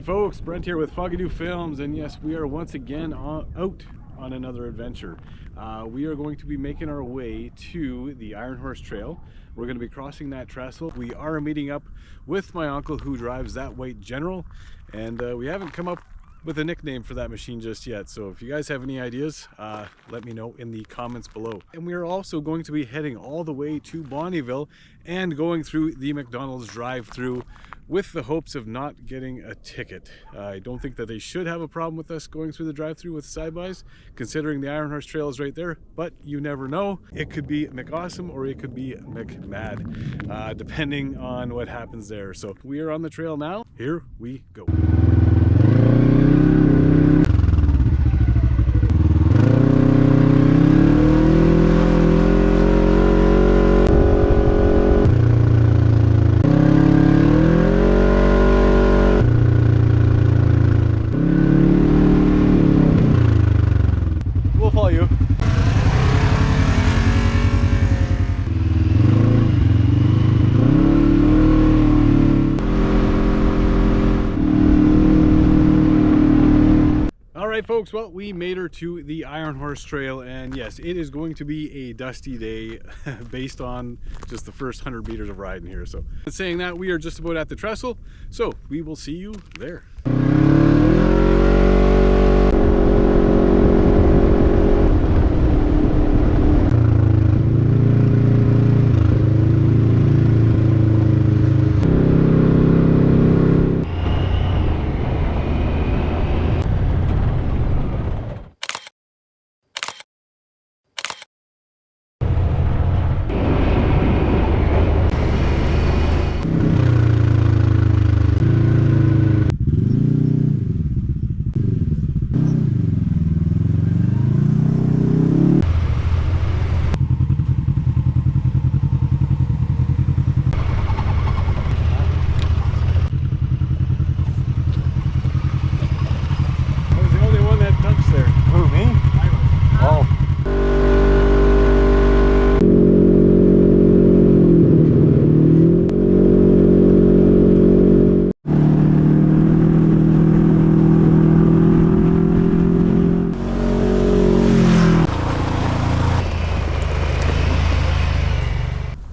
good, folks? Brent here with Foggy Dew Films, and yes, we are once again out on another adventure. We are going to be making our way to the Iron Horse Trail. We're going to be crossing that trestle. We are meeting up with my uncle who drives that white General, and we haven't come up with a nickname for that machine just yet. So if you guys have any ideas, let me know in the comments below. And we are also going to be heading all the way to Bonnyville and going through the McDonald's Drive-Thru with the hopes of not getting a ticket. I don't think that they should have a problem with us going through the drive-thru with side-bys, considering the Iron Horse Trail is right there, but you never know. It could be McAwesome or it could be McMad, depending on what happens there. So we are on the trail now. Here we go. Alright folks, well, we made her to the Iron Horse Trail, and yes, it is going to be a dusty day based on just the first 100 meters of riding here. So saying that, we are just about at the trestle, so we will see you there.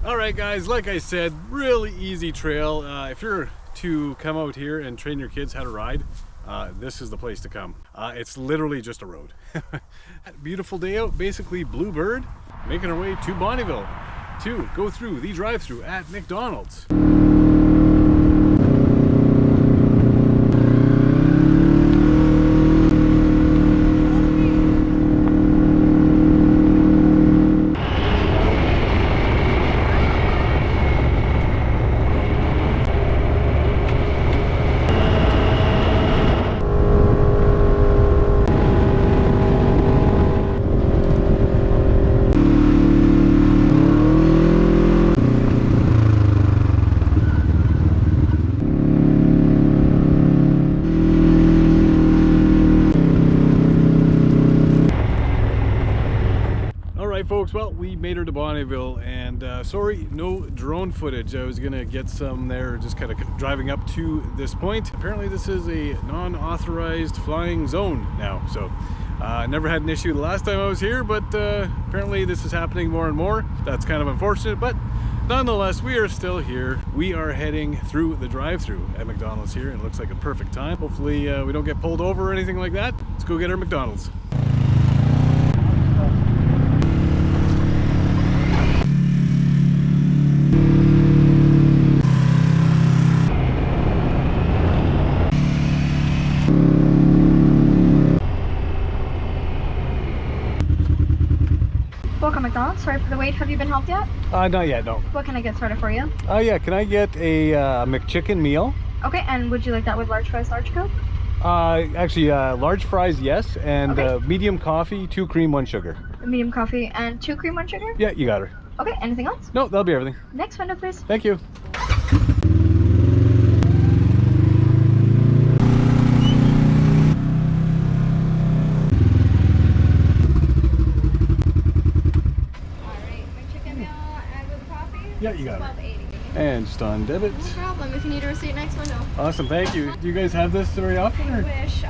Alright guys, like I said, really easy trail. If you're to come out here and train your kids how to ride, this is the place to come. It's literally just a road. Beautiful day out, basically Bluebird, making our way to Bonnyville to go through the drive-thru at McDonald's. Folks, well, we made her to Bonnyville, and sorry, no drone footage. I was gonna get some there, just kind of driving up to this point. Apparently this is a non-authorized flying zone now, so never had an issue the last time I was here, but apparently this is happening more and more. That's kind of unfortunate, but nonetheless, we are still here. We are heading through the drive-thru at McDonald's here, and it looks like a perfect time. Hopefully we don't get pulled over or anything like that. Let's go get our McDonald's. Welcome McDonald's. Sorry for the wait. Have you been helped yet? Not yet, no. What can I get started for you? Yeah, can I get a McChicken meal? Okay, and would you like that with large fries, large Coke? Actually, large fries, yes, and okay. Medium coffee, 2 cream, 1 sugar. Medium coffee and 2 cream, 1 sugar? Yeah, you got her. Okay, anything else? No, that'll be everything. Next window, please. Thank you. Yeah, you got it. And And just on debit. No problem. If you need a receipt, next window. Awesome, thank you. Do you guys have this very often? I Or? wish.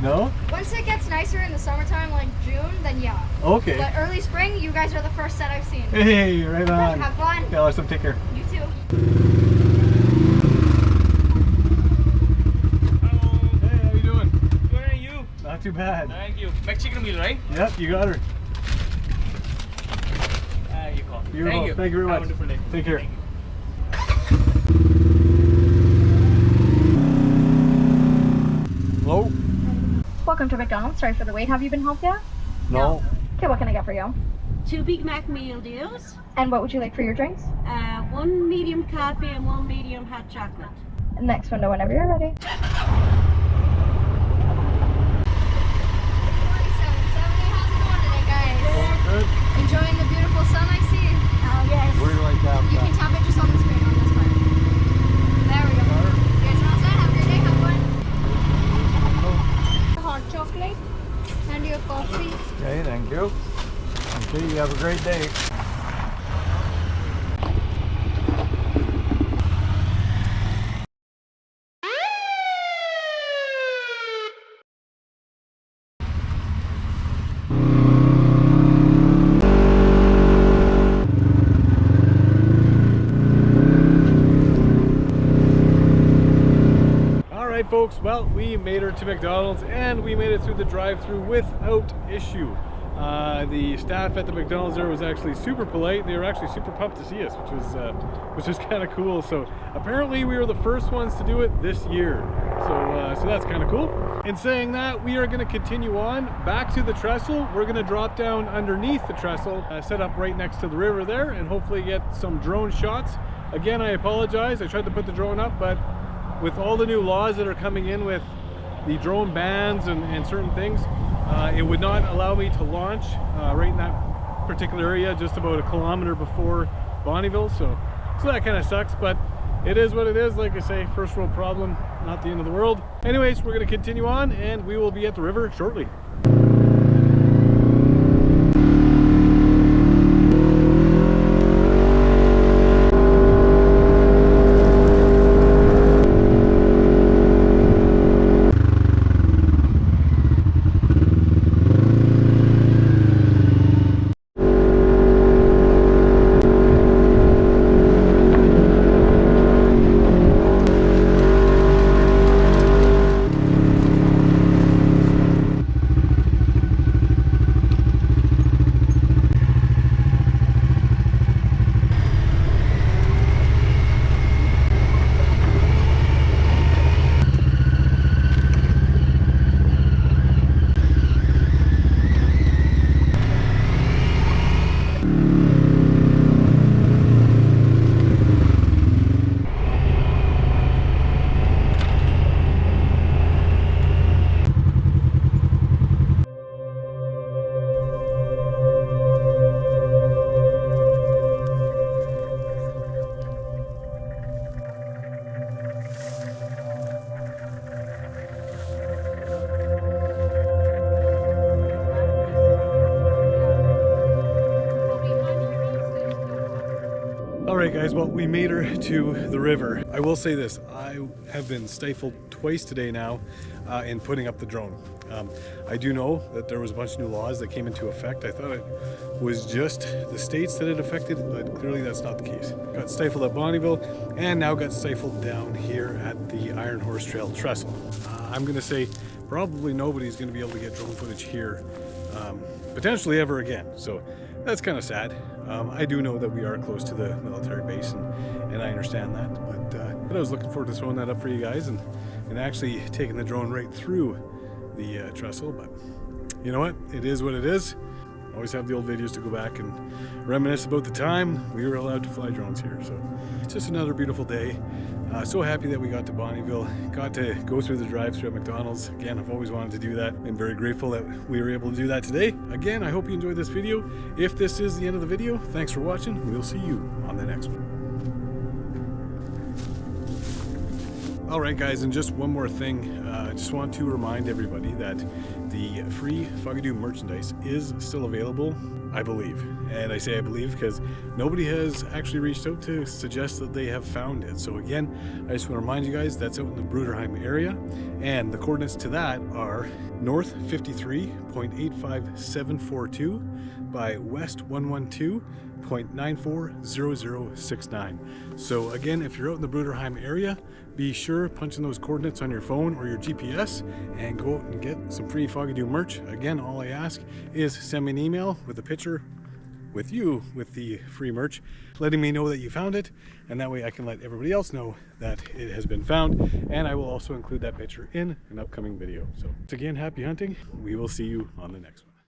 No? Once it gets nicer in the summertime, like June, then yeah. Okay. But early spring, you guys are the first set I've seen. Hey, right on. Have fun. Yeah, awesome. Take care. You too. Hey, how you doing? Good, and you? Not too bad. Thank you. Mexican meal, right? Yep, you got her. You call. Beautiful. Thank you. Thank you very much. Have a wonderful day. Take care. Thank you. Hello? Welcome to McDonald's. Sorry for the wait. Have you been helped yet? No. Okay, what can I get for you? 2 Big Mac meal deals, And what would you like for your drinks? 1 medium coffee and 1 medium hot chocolate. Next window whenever you're ready. 4770, how's it going today, guys? Good. Enjoying the beautiful sun I see? Oh, yes. Where do I tap You can tap it just on the screen on this part. There we go. You guys are all set. Have a great day. Have fun. Hot chocolate and your coffee. Okay, thank you. Okay, you have a great day. Alright folks, well, we made her to McDonald's and we made it through the drive-thru without issue. The staff at the McDonald's there was actually super polite. They were actually super pumped to see us, which was kind of cool. So apparently we were the first ones to do it this year. So that's kind of cool. In saying that, we are going to continue on back to the trestle. We're going to drop down underneath the trestle, set up right next to the river there, and hopefully get some drone shots. Again, I apologize. I tried to put the drone up, but with all the new laws that are coming in with the drone bans and certain things, it would not allow me to launch right in that particular area, just about a kilometer before Bonnyville. So that kind of sucks, but it is what it is. Like I say, first world problem, not the end of the world. Anyways, we're going to continue on and we will be at the river shortly. Alright guys, well, we made her to the river. I will say this, I have been stifled twice today now in putting up the drone. I do know that there was a bunch of new laws that came into effect. I thought it was just the states that it affected, but clearly that's not the case. Got stifled at Bonnyville and now got stifled down here at the Iron Horse Trail trestle. I'm going to say probably nobody's going to be able to get drone footage here potentially ever again. So that's kind of sad. I do know that we are close to the military base and I understand that, but I was looking forward to throwing that up for you guys and actually taking the drone right through the trestle, but you know what? It is what it is. Always have the old videos to go back and reminisce about the time we were allowed to fly drones here. So it's just another beautiful day. So happy that we got to Bonnyville, got to go through the drive-thru at McDonald's. Again, I've always wanted to do that. I'm very grateful that we were able to do that today. Again, I hope you enjoyed this video. If this is the end of the video, thanks for watching. We'll see you on the next one. All right, guys, and just one more thing. I just want to remind everybody that the free Fugadoo merchandise is still available, I believe. And I say I believe because nobody has actually reached out to suggest that they have found it. So again, I just want to remind you guys that's out in the Bruderheim area, and the coordinates to that are north 53.85742 by west 112.940069. So again, if you're out in the Bruderheim area, be sure punch in those coordinates on your phone or your GPS and go out and get some free Fugadoo merch. Again, all I ask is send me an email with a picture with you with the free merch, letting me know that you found it, and that way I can let everybody else know that it has been found, and I will also include that picture in an upcoming video. So again, happy hunting. We will see you on the next one.